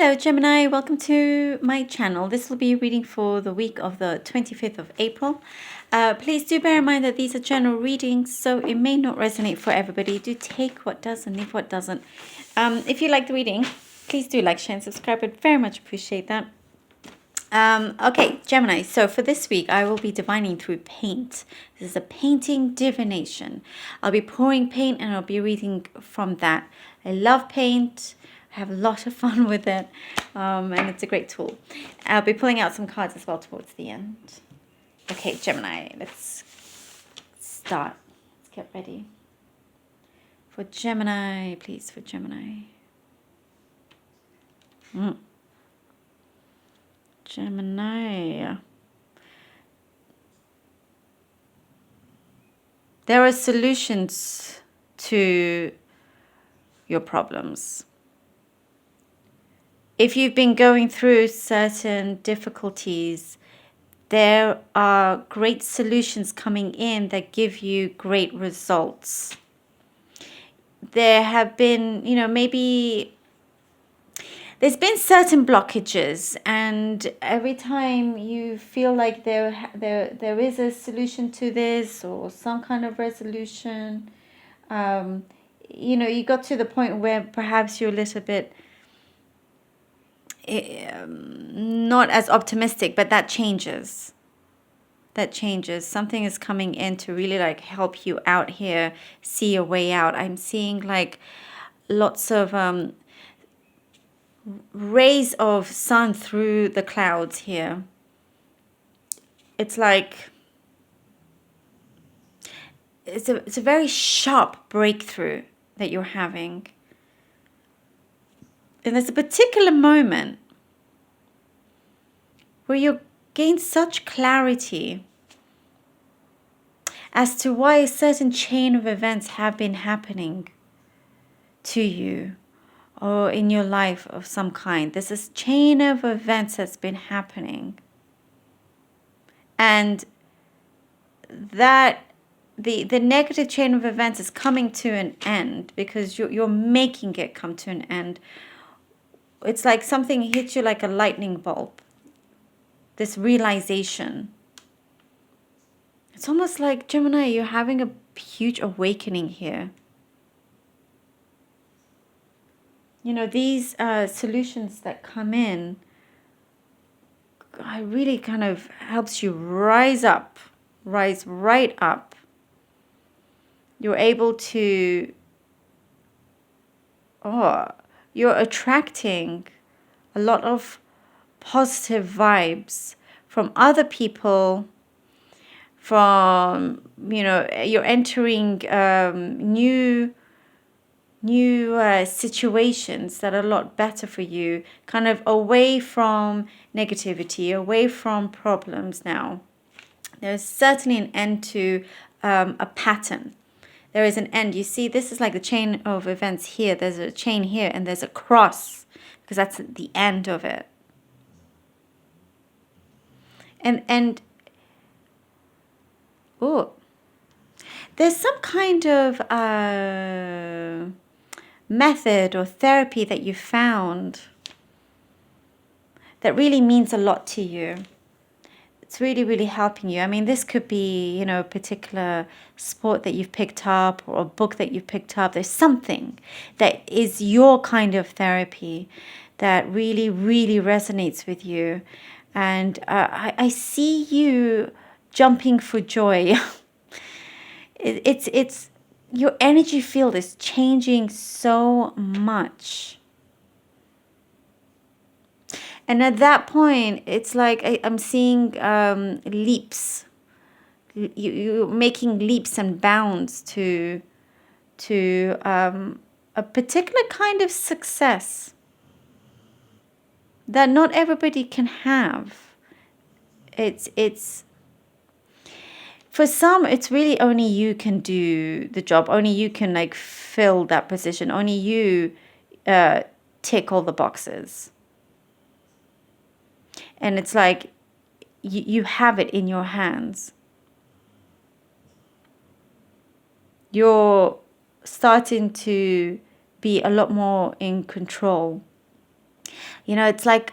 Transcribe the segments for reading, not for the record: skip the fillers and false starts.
Hello Gemini, welcome to my channel. This will be a reading for the week of the 25th of April. Please do bear in mind that these are general readings, so it may not resonate for everybody. Do take what does and leave what doesn't. If you like the reading, please do like, share and subscribe. I'd very much appreciate that. Okay, Gemini, so for this week, I will be divining through paint. This is a painting divination. I'll be pouring paint and I'll be reading from that. I love paint. I have a lot of fun with it, and it's a great tool. I'll be pulling out some cards as well towards the end. Okay, Gemini, let's start. Let's get ready. For Gemini, please, for Gemini. Gemini. There are solutions to your problems. If you've been going through certain difficulties, there are great solutions coming in that give you great results. There have been, maybe there's been certain blockages, and every time you feel like there is a solution to this or some kind of resolution, you got to the point where perhaps you're a little bit not as optimistic, but that changes. Something is coming in to really help you out here, see a way out. I'm seeing lots of rays of sun through the clouds here. It's it's a very sharp breakthrough that you're having. And there's a particular moment where you gain such clarity as to why a certain chain of events have been happening to you or in your life of some kind. There's this chain of events that's been happening. And that the negative chain of events is coming to an end because you're making it come to an end. It's like something hits you like a lightning bolt. This realization. It's almost like, Gemini, you're having a huge awakening here. These solutions that come in really kind of helps you rise right up. You're able to, you're attracting a lot of positive vibes from other people, from, you're entering new situations that are a lot better for you, kind of away from negativity, away from problems now. There's certainly an end to a pattern. There is an end. You see, this is like the chain of events here. There's a chain here and there's a cross because that's the end of it. And there's some kind of method or therapy that you found that really means a lot to you. It's really, really helping you. I mean, this could be, a particular sport that you've picked up or a book that you've picked up. There's something that is your kind of therapy that really, really resonates with you. And I see you jumping for joy. It's your energy field is changing so much. And at that point, it's like I'm seeing leaps. You're making leaps and bounds to a particular kind of success that not everybody can have. It's for some, it's really only you can do the job. Only you can fill that position. Only you tick all the boxes. And it's like you have it in your hands. You're starting to be a lot more in control. You know, it's like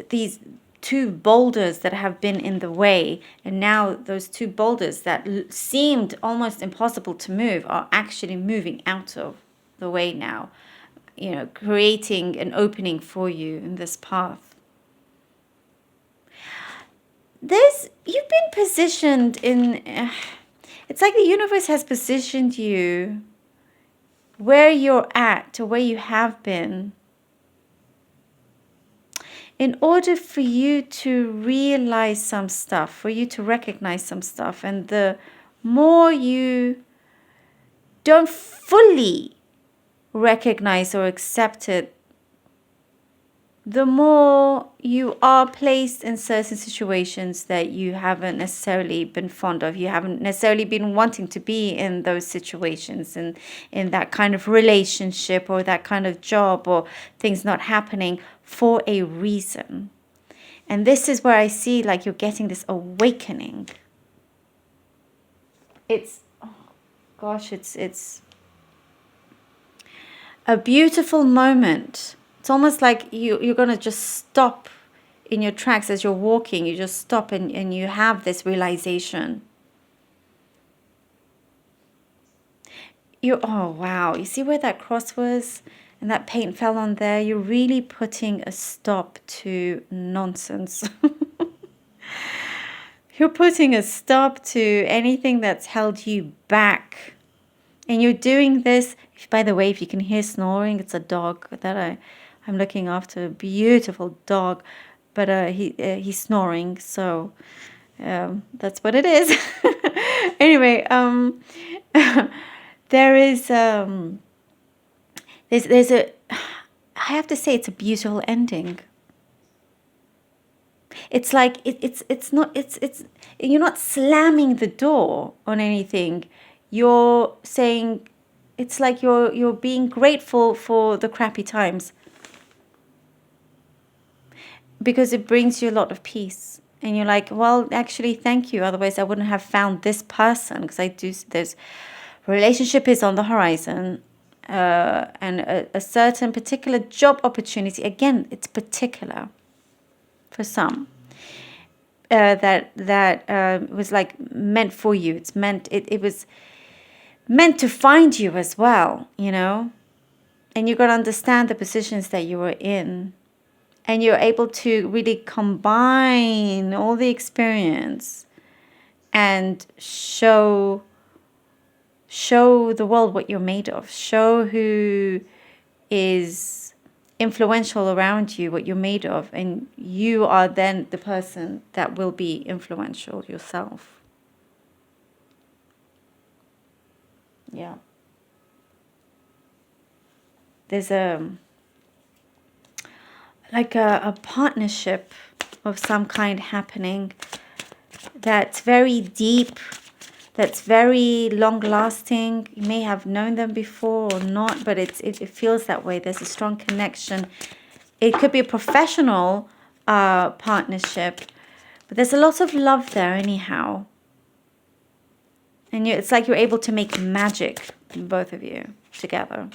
these two boulders that have been in the way, and now those two boulders that seemed almost impossible to move are actually moving out of the way now, you know, creating an opening for you in this path. You've been positioned in, it's like the universe has positioned you where you're at, to where you have been, in order for you to realize some stuff, for you to recognize some stuff. And the more you don't fully recognize or accept it, the more you are placed in certain situations that you haven't necessarily been fond of. You haven't necessarily been wanting to be in those situations, and in that kind of relationship or that kind of job, or things not happening for a reason. And this is where I see like you're getting this awakening. It's a beautiful moment. It's almost like you're going to just stop in your tracks as you're walking. You just stop and you have this realization. Oh, wow. You see where that cross was? And that paint fell on there? You're really putting a stop to nonsense. You're putting a stop to anything that's held you back. And you're doing this, by the way, if you can hear snoring, it's a dog that I'm looking after, a beautiful dog, but he's snoring, so that's what it is. Anyway, there's a, I have to say, it's a beautiful ending. It's like it's not you're not slamming the door on anything. You're saying, it's like you're being grateful for the crappy times, because it brings you a lot of peace. And you're like, well, actually, thank you. Otherwise, I wouldn't have found this person, because there's relationship is on the horizon, and a certain particular job opportunity. Again, it's particular for some. That was like meant for you. It was meant to find you as well, you know. And you got to understand the positions that you were in, and you're able to really combine all the experience and show the world what you're made of. Show who is influential around you, what you're made of, and you are then the person that will be influential yourself. Yeah. There's a partnership of some kind happening that's very deep, that's very long lasting. You may have known them before or not, but it feels that way. There's a strong connection. It could be a professional partnership, but there's a lot of love there anyhow. And it's like you're able to make magic, both of you, together.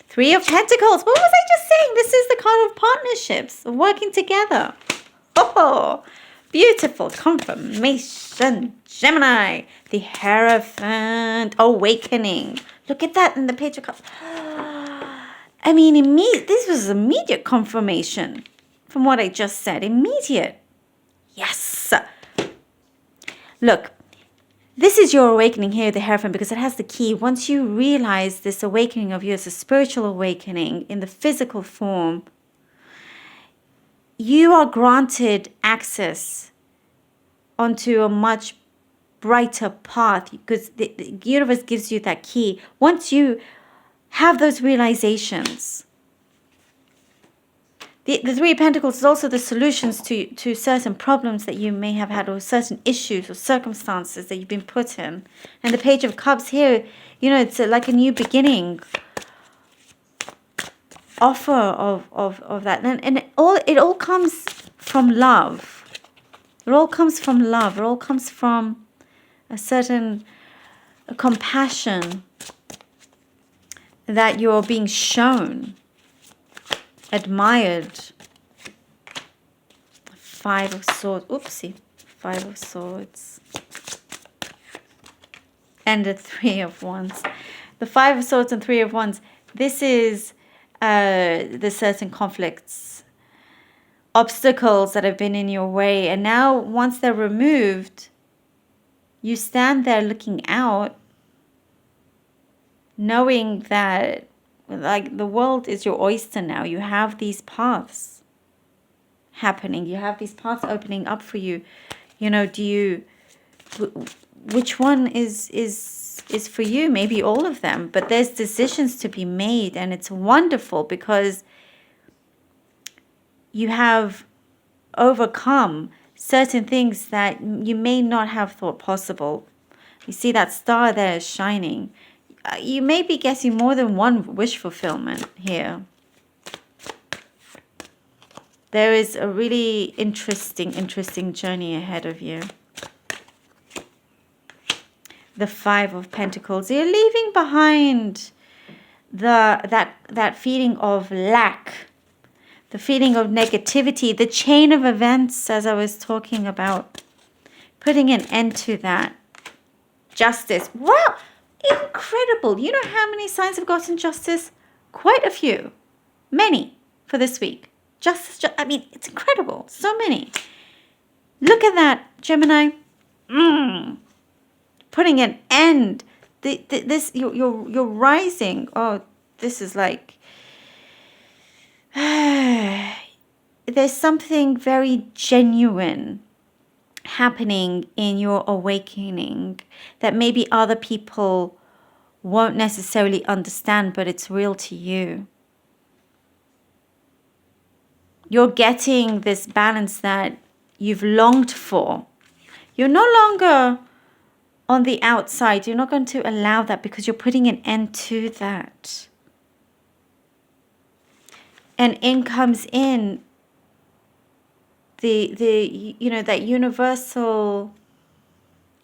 Three of Pentacles. What was I just saying? This is the card of partnerships, working together. Oh, beautiful confirmation, Gemini. The Hierophant, awakening. Look at that in the Page of Cups. I mean, this was immediate confirmation from what I just said. Immediate. Yes. Look, this is your awakening here, the Hierophant, because it has the key. Once you realize this awakening of yours, a spiritual awakening in the physical form, you are granted access onto a much brighter path, because the universe gives you that key. Once you have those realizations, the Three of Pentacles is also the solutions to certain problems that you may have had, or certain issues or circumstances that you've been put in. And the Page of Cups here, you know, it's like a new beginning offer of that. And it all comes from love. It all comes from love. It all comes from a certain compassion that you're being shown. admired. Five of Swords. Oopsie. Five of Swords. And the Three of Wands. The Five of Swords and Three of Wands. This is the certain conflicts, obstacles that have been in your way. And now once they're removed, you stand there looking out, knowing that like the world is your oyster now. You have these paths happening. You have these paths opening up for you. You know, which one is for you? Maybe all of them, but there's decisions to be made, and it's wonderful because you have overcome certain things that you may not have thought possible. You see that star there is shining. You may be getting more than one wish fulfillment here. There is a really interesting journey ahead of you. The Five of Pentacles. You're leaving behind that feeling of lack, the feeling of negativity, the chain of events, as I was talking about. Putting an end to that. Justice. Wow, incredible. You know how many signs have gotten justice? Quite a few. Many for this week. Justice, I mean, it's incredible. So many. Look at that, Gemini. Putting an end. You're rising. Oh, this is like there's something very genuine happening in your awakening that maybe other people won't necessarily understand, but it's real to you. You're getting this balance that you've longed for. You're no longer on the outside. You're not going to allow that because you're putting an end to that. And in comes in the you know, that universal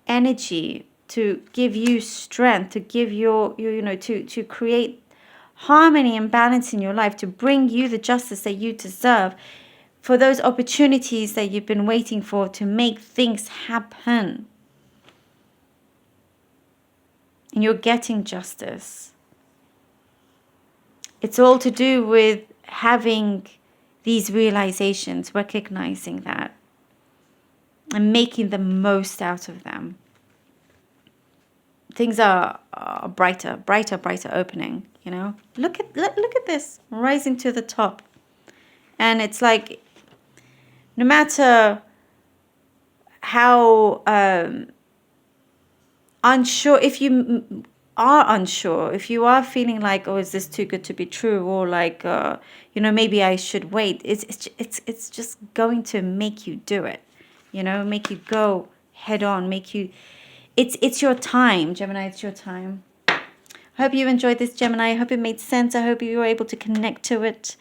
energy to give you strength, to give you know, to create harmony and balance in your life, to bring you the justice that you deserve, for those opportunities that you've been waiting for to make things happen. And you're getting justice. It's all to do with having these realizations, recognizing that, and making the most out of them. Things are brighter opening, you know. Look at this, rising to the top. And it's like, no matter how unsure, if you are unsure, if you are feeling like, oh, is this too good to be true, or like, you know, maybe I should wait, it's just going to make you do it, you know, make you go head on, make you, it's your time, Gemini, it's your time. I hope you enjoyed this, Gemini. I hope it made sense. I hope you were able to connect to it.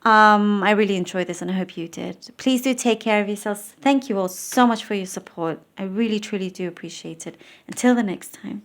I really enjoyed this, and I hope you did. Please do take care of yourselves. Thank you all so much for your support. I really, truly do appreciate it. Until the next time.